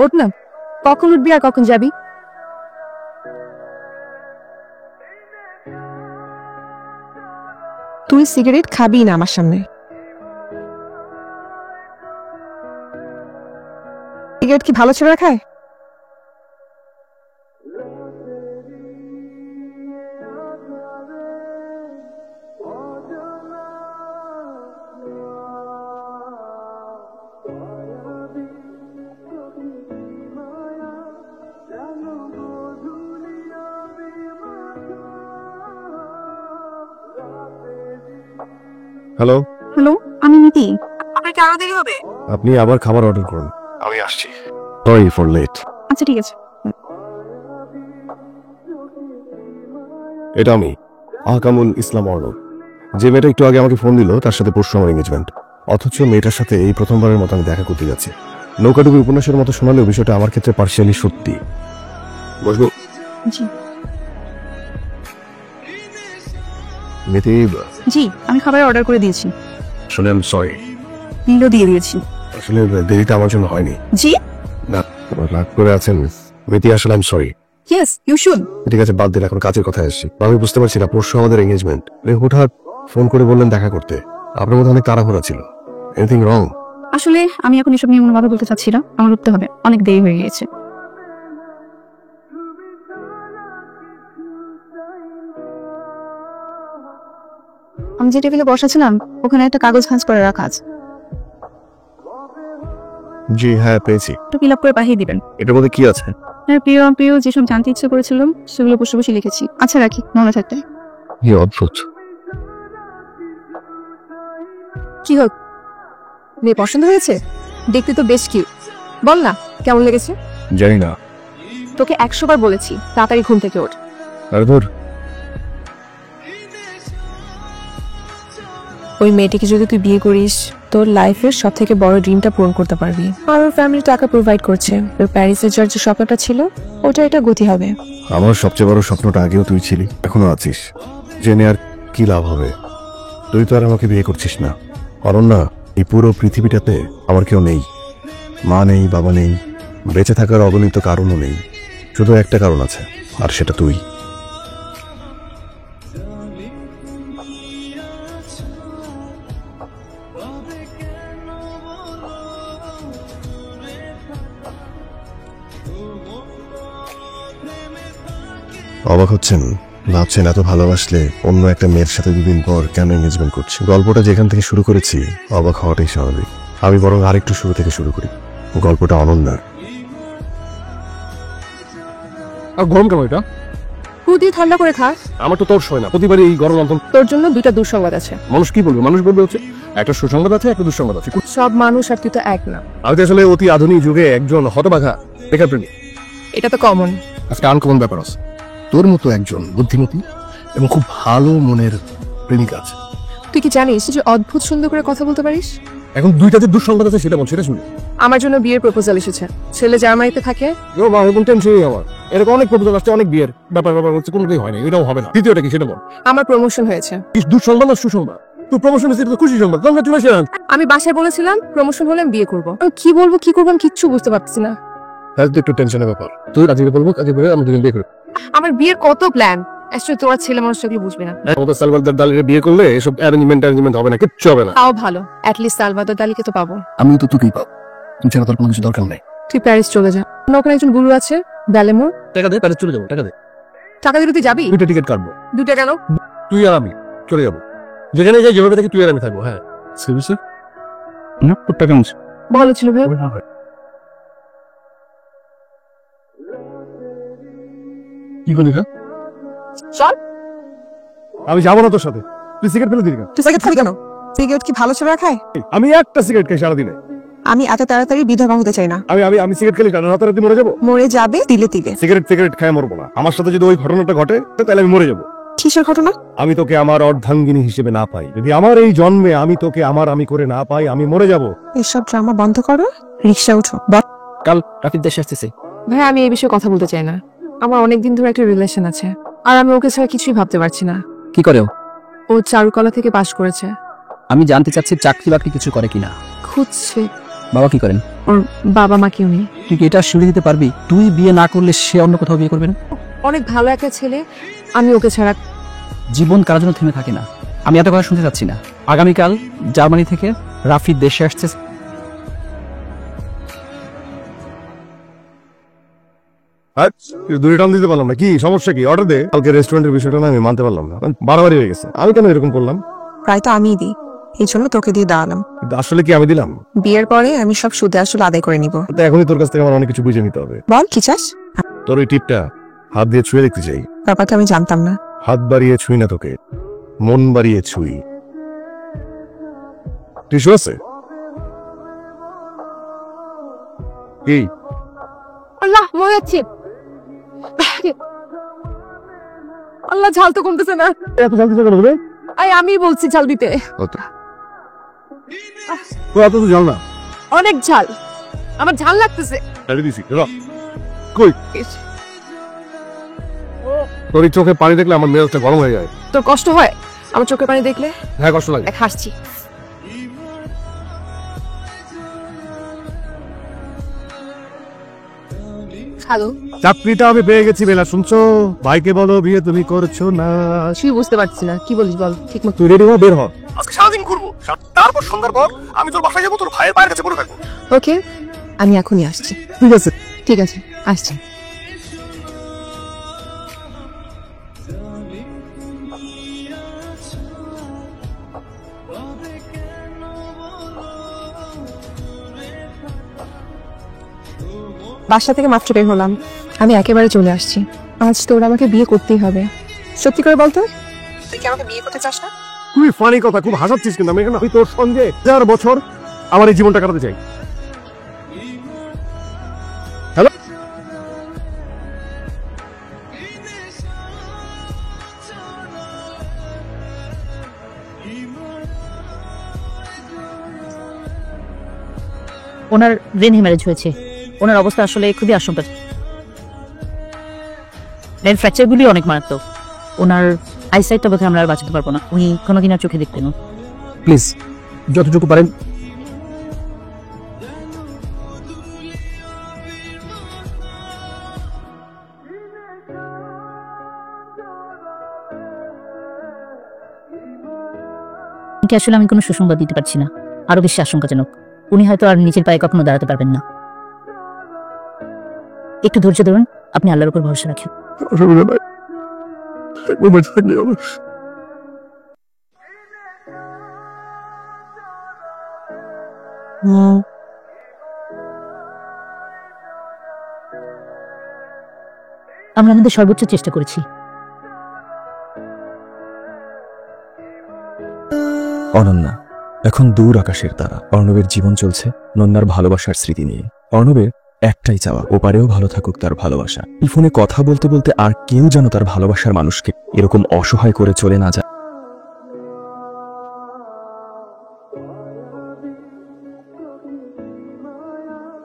ওঠ না, কখন উঠবি আর কখন যাবি? তুই সিগারেট খাবি না আমার সামনে। সিগারেট কি ভালো ছেলেরা খায়? হ্যালো হ্যালো, আমি নীতি। আপনার কি আরো দেরি হবে? আপনি আবার খাবার অর্ডার করুন, আমি আসছি। Sorry for late. আচ্ছা ঠিক আছে। এটা আমি আহকামুল ইসলাম অর্ণব। যে মেয়েটা একটু আগে আমাকে ফোন দিল তার সাথে পরশু আমার এঙ্গেজমেন্ট, অথচ মেয়েটার সাথে এই প্রথমবারের মতো আমি দেখা করতে যাচ্ছি। নৌকাডুবি উপন্যাসের মতো শোনালেও বিষয়টা আমার ক্ষেত্রে পার্সিয়ালি সত্যি। বসবো? জি নীতি, জি, আমি খাবার অর্ডার করে দিয়েছি। আসলে আমি সরি। বিলও দিয়ে দিয়েছি। আসলে দেরিটা আমার জন্য হয়নি। জি না, রাগ করে আছেন নীতি, আসলে আমি সরি। Yes you should. ঠিক আছে, বাদ দিন, এখন কাজের কথায় আসছি। আমি বুঝতে পারছি না, পরশু আমাদের এঙ্গেজমেন্ট, হঠাৎ ফোন করে বললেন দেখা করতে। আপনার মধ্যে অনেক তাড়াহুড়া ছিল। Anything wrong? আসলে আমি এখন এসব নিয়ে কোনো কথা বলতে চাচ্ছি না, আমার উঠতে হবে, অনেক দেরি হয়ে গিয়েছে। আমি যে টেবিলে বসাছিলাম ওখানে একটা কাগজ ভাঁজ করে রাখা আছে। জি হ্যাঁ, পেয়েছি। একটু ফিল আপ করে পাঠিয়ে দিবেন। এটার মধ্যে কি আছে? হ্যাঁ, প্রিয় প্রিয় যেসব জানতে ইচ্ছে করেছিলাম সেগুলো বসে বসে লিখেছি। আচ্ছা রাখি, মনে থাকতে। কি অদ্ভুত। কি হোক, মেয়ে পছন্দ হয়েছে? দেখতে তো বেশ কিউট। বল না কেমন লেগেছে? জানি না। তোকে 100 বার বলেছি তাড়াতাড়ি ঘুম থেকে ওঠ। আরে ধর, ওই মেয়েটিকে যদি তুই বিয়ে করিস তোর লাইফের সব থেকে বড় ড্রিমটা পূরণ করতে পারবি। আর ওর ফ্যামিলি টাকা প্রোভাইড করছে, তোর প্যারিসে যাওয়ার যে স্বপ্নটা ছিল ওটা এটা গতি হবে। আমার সবচেয়ে বড় স্বপ্নটা আগেও তুই ছিলি, এখনো আছিস। জেনে আর কি লাভ হবে? তুই তো আর আমাকে বিয়ে করছিস না। অনন্যা, এই পুরো পৃথিবীটাতে আমার কেউ নেই। মা নেই, বাবা নেই, বেঁচে থাকার অগণিত কারণও নেই। শুধু একটা কারণ আছে, আর সেটা তুই। অবাক হচ্ছেন? ভাবছেন এত ভালোবাসলে অন্য একটা মেয়ের সাথে দুদিন পর কেন এঙ্গেজমেন্ট করছি? গল্পটা যেখান থেকে শুরু করেছি অবাক হওয়াটাই স্বাভাবিক। আমি বরং আরেকটু শুরু থেকে শুরু করি। গল্পটা অনন্যার। আর গরম কেন এটা? খুদি ঠান্ডা করে খা। আমার তো তোর সয় না, প্রতিবারই এই গরম অন্তর। তোর জন্য দুইটা দুঃসংবাদ আছে। মানুষ কি বলবে? মানুষ বলবে হচ্ছে একটা সুসংবাদ আছে, একটা দুঃসংবাদ আছে। সব মানুষ আর তুই তো এক না। আমি তো আসলে অতি আধুনিক যুগে একজন হতবাঘা বেকার প্রেমী। এটা তো কমন। আজকে আনকমন ব্যাপার আছে। তোর মতো একজন বুদ্ধিমতী এবং খুব ভালো মনের প্রেমিকা আছে। তুই কি জানিস যে অদ্ভুত সুন্দর করে কথা বলতে পারিস? এখন দুইটাতে দুঃসংবাদ আছে, সেটা বল, সেটা শুনি। আমার জন্য বিয়ের প্রপোজাল এসেছে। ছেলে জার্মানিতে থাকে। এরকম টেনশনই আমার। এরকম অনেক প্রপোজাল আসছে, অনেক বিয়ের ব্যাপার হচ্ছে, কোনোটাই হয় না। এটাও হবে না। দ্বিতীয়টা কি সেটা বল। আমার প্রমোশন হয়েছে। দুঃসংবাদ আর সুসংবাদ? তুই প্রমোশন হয়েছে, তো খুশি সংবাদ। কংগ্রাচুলেশন। আমি বাসায় বলেছিলাম প্রমোশন হলে আমি বিয়ে করবো। আমি কি বলবো কি করবো আমি কিচ্ছু বুঝতে পারছি না। হ্যাঁ, একটু টেনশনের ব্যাপার। তুই রাজিকে বলবো, কাজে বলে আমরা দুজন বিয়ে করবো। আমার বিয়ের কত প্ল্যান। অ্যাকচুয়ালি তোরা ছেলে মানুষ থাকলে বুঝবি না। আমাদের সালভাদর দালির বিয়ে করলে এসব অ্যারেঞ্জমেন্ট হবে না, কিচ্ছু হবে না। তাও ভালো, অ্যাটলিস্ট সালভাদর দালিকে তো পাবো। আমি তো তোকেই পাবো, তুমি ছাড়া তোর কোনো কিছু দরকার নাই। তুই প্যারিস চলে যা, ওখানে একজন গুরু আছে ব্যালেমোর। টাকা দে, প্যারিস চলে যাবো। টাকা দে। টাকা দিলে তুই যাবি? দুইটা টিকিট কাটবো। দুটা কেন? তুই আর আমি চলে যাবো। যেখানে যাই যেভাবে থাকি তুই আর আমি থাকবো। হ্যাঁ সিরিয়াসলি না, তোর টাকা আছে। ভালো ছিল ভাই। কি করলি? চল। আমি যাবো না তোর সাথে। তুই সিগারেট ফেলে দিলি কেন? তুই সিগারেট খাবি কেন? সিগারেট কি ভালো ছেলেরা খায়? আমি একটা সিগারেট খাই সারাদিনে। আমি এত তাড়াতাড়ি বিধবা হতে চাই না। আমি সিগারেট খেলে রাতারাতি মরে যাবো? মরে যাবে দিলে দিলে। সিগারেট খায় মরবো না। আমার সাথে যদি ওই ঘটনাটা ঘটে তাহলে আমি মরে যাবো। কিসের ঘটনা? আমি তোকে আমার অর্ধাঙ্গিনী হিসেবে না পাই, যদি আমার এই জন্মে আমি তোকে আমি করে না পাই, আমি মরে যাবো। এসব ড্রামা বন্ধ করো, রিকশা উঠো। কাল রাফিদ দেশে আসতেছে। ভাই আমি এই বিষয়ে কথা বলতে চাই না। আমার অনেকদিন ধরে একটা রিলেশন আছে, আর আমি ওকে ছাড়া কিছুই ভাবতে পারছি না। কি করে ও? ও চারুকলা থেকে পাশ করেছে। আমি জানতে চাচ্ছি চাকরি বাকরি কিছু করে কিনা। খুঁজছে। বাবা কি করেন? ওর বাবা মা কেউ নেই। তুই কি এটা শুনে দিতে পারবি তুই বিয়ে না করলে সে অন্য কোথাও বিয়ে করবে না? অনেক ভালো একটা ছেলে, আমি ওকে ছাড়া। জীবন কারোর জন্য থেমে থাকে না। আমি এত কথা শুনতে চাচ্ছি না। আগামীকাল জার্মানি থেকে রাফি দেশে আসছে। দূরে টান দিতে পারলাম না, কি সমস্যা কি? অর্ডার দে। কালকে রেস্টুরেন্টের বিষয়টা না আমি মানতে পারলাম না, বাড়াবাড়ি হয়ে গেছে। আমি কেন এরকম করলাম? প্রায় তো আমিই দিই, এই জন্য তোকে দিয়ে দাঁড়ালাম। কিন্তু আসলে কি আমি দিলাম? বিয়ের পরে আমি সব সুদে আসলে আদায় করে নিব। তো এখনই তোর কাছ থেকে আমার অনেক কিছু বুঝে নিতে হবে। বল কি চাস? তোর ওই টিপটা হাত দিয়ে ছুঁয়ে দেখতে চাই। ব্যাপারটা আমি জানতাম না। হাত বাড়িয়ে ছুঁই না তোকে, মন বাড়িয়ে ছুঁই। টিস্যু আছে? কি আল্লাহ মরে যাচ্ছে। আল্লাহ, ঝাল তো কমতেছে না। এত জানতে কেন রে? আমি বলছি ঝাল দিতে। কত? তো এত তো জাল না। অনেক ঝাল, আমার ঝাল লাগতেছে। ছাড়ি দিছি। কই তোর এই চোখে পানি দেখলে আমার মেজাজটা গরম হয়ে যায়। তোর কষ্ট হয় আমার চোখের পানি দেখলে? হ্যাঁ, কষ্ট লাগে। দেখ হাসছি। হ্যালো, চাকরিটা আমি পেয়ে গেছি বেলা, শুনছো? ভাইকে বলো বিয়ে তুমি করছো না। তুই বুঝতে পারছি না কি বলিস, বল ঠিক মতো। তুই রেডি হও, বের হ। আজকে সারাদিন ঘুরবো, তারপর সন্ধ্যার পর আমি তোর বাসায় যাবো, তোর ভাইয়ের পায়ের কাছে পড়ে থাকবো। ওকে, আমি এখনই আসছি। ঠিক আছে। ঠিক আছে, আসছি। বাসা থেকে মাত্র বের হলাম, আমি একেবারে চলে আসছি। আজ তোর আমাকে বিয়ে করতেই হবে। সত্যি করে বলতো, তুই কি আমাকে বিয়ে করতে চাস না? খুবই ফানি কথা, খুব হাসাচ্ছিস কিন্তু। আমি এখানে আমি তোর সঙ্গে 1000 বছর আমার এই জীবনটা কাটাতে চাই। হ্যালো, ওনার ব্রেন হেমারেজ হয়েছে। ওনার অবস্থা আসলে খুবই আশঙ্কা। ব্রেন ফ্র্যাকচারগুলি অনেক মারাত্মক। ওনার আইসাইটটা বোধহয় আমরা আর বাঁচাতে পারবো না। উনি কোনোদিন আর চোখে দেখতেন না। প্লিজ যতটুকু পারেন। আসলে আমি কোনো সুসংবাদ দিতে পারছি না, আরো বেশি আশঙ্কাজনক। উনি হয়তো আর নিজের পায়ে কখনো দাঁড়াতে পারবেন না। একটু ধৈর্য ধরুন, আপনি আল্লাহর উপর ভরসা রাখেন। আমরা আমাদের সর্বোচ্চ চেষ্টা করেছি। অনন্যা এখন দূর আকাশের তারা। অর্ণবের জীবন চলছে নন্যার ভালোবাসার স্মৃতি নিয়ে। অর্ণবের একটাই চাওয়া, ওপারেও ভালো থাকুক তার ভালোবাসা। এই ফোনে কথা বলতে বলতে আর কেউ যেন তার ভালোবাসার মানুষকে এরকম অসহায় করে চলে না যায়।